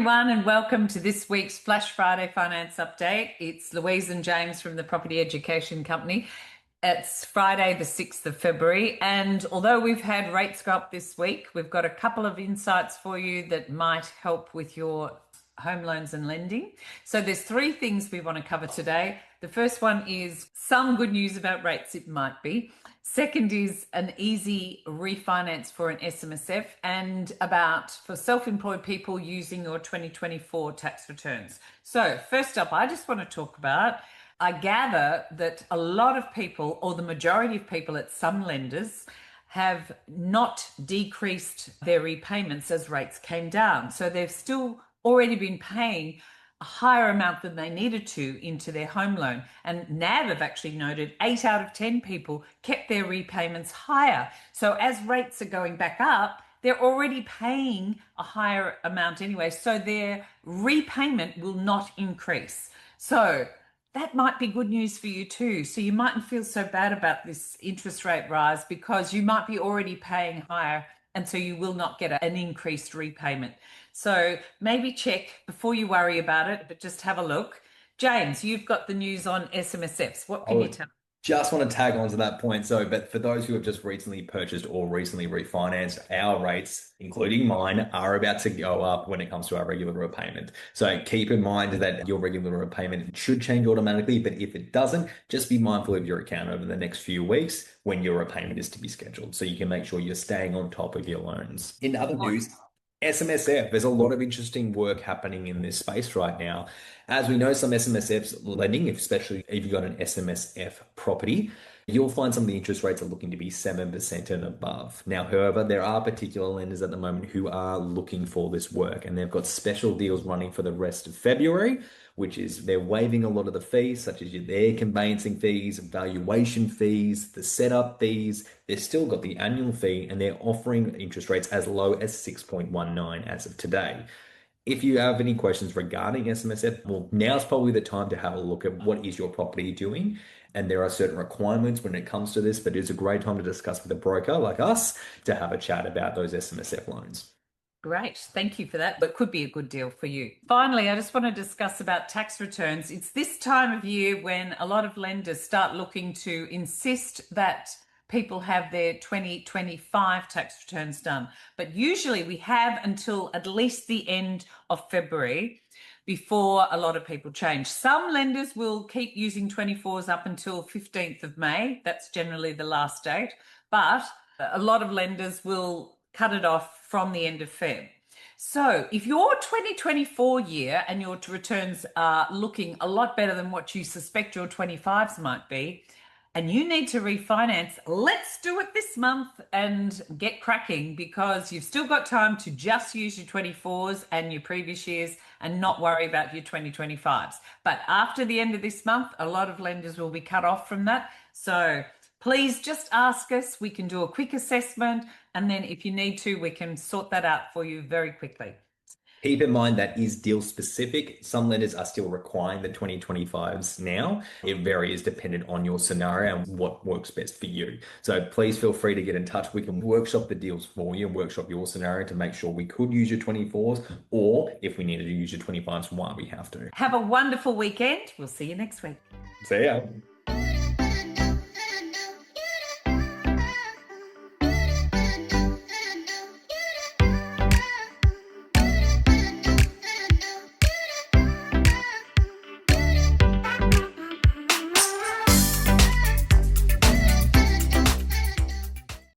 everyone, and welcome to this week's Flash Friday Finance Update. It's Louise and James from the Property Education Company. It's Friday, the 6th of February, and although we've had rates go up this week, we've got a couple of insights for you that might help with your home loans and lending. So there's three things we want to cover today. The first one is some good news about rates, it might be. Second is an easy refinance for an SMSF, and about for self-employed people using your 2024 tax returns. So first up, I just want to talk about, I gather that a lot of people, or the majority of people at some lenders, have not decreased their repayments as rates came down. So they've still already been paying a higher amount than they needed to into their home loan. And NAB have actually noted 8 out of 10 people kept their repayments higher. So as rates are going back up, they're already paying a higher amount anyway. So their repayment will not increase. So that might be good news for you too. So you mightn't feel so bad about this interest rate rise because you might be already paying higher, and so you will not get an increased repayment. So maybe check before you worry about it, but just have a look. James, you've got the news on SMSFs. What can you tell me? Just want to tag on to that point. But for those who have just recently purchased or recently refinanced, our rates, including mine, are about to go up when it comes to our regular repayment. So keep in mind that your regular repayment should change automatically, but if it doesn't, just be mindful of your account over the next few weeks when your repayment is to be scheduled, so you can make sure you're staying on top of your loans. In other news, SMSF, there's a lot of interesting work happening in this space right now. As we know, some SMSFs lending, especially if you've got an SMSF property, you'll find some of the interest rates are looking to be 7% and above. Now, however, there are particular lenders at the moment who are looking for this work, and they've got special deals running for the rest of February, which is they're waiving a lot of the fees, such as their conveyancing fees, valuation fees, the setup fees. They've still got the annual fee, and they're offering interest rates as low as 6.19 as of today. If you have any questions regarding SMSF, well, now's probably the time to have a look at what is your property doing. And there are certain requirements when it comes to this, but it's a great time to discuss with a broker like us to have a chat about those SMSF loans. Great. Thank you for that. That could be a good deal for you. Finally, I just want to discuss about tax returns. It's this time of year when a lot of lenders start looking to insist that people have their 2025 tax returns done. But usually we have until at least the end of February before a lot of people change. Some lenders will keep using 24s up until 15th of May. That's generally the last date. But a lot of lenders will cut it off from the end of Feb. So if your 2024 year and your returns are looking a lot better than what you suspect your 25s might be, and you need to refinance, let's do it this month and get cracking, because you've still got time to just use your 24s and your previous years and not worry about your 2025s. But after the end of this month, a lot of lenders will be cut off from that. So please just ask us. We can do a quick assessment, and then if you need to, we can sort that out for you very quickly. Keep in mind that is deal specific. Some lenders are still requiring the 2025s now. It varies dependent on your scenario and what works best for you. So please feel free to get in touch. We can workshop the deals for you and workshop your scenario to make sure we could use your 24s, or if we needed to use your 25s, why we have to. Have a wonderful weekend. We'll see you next week. See ya.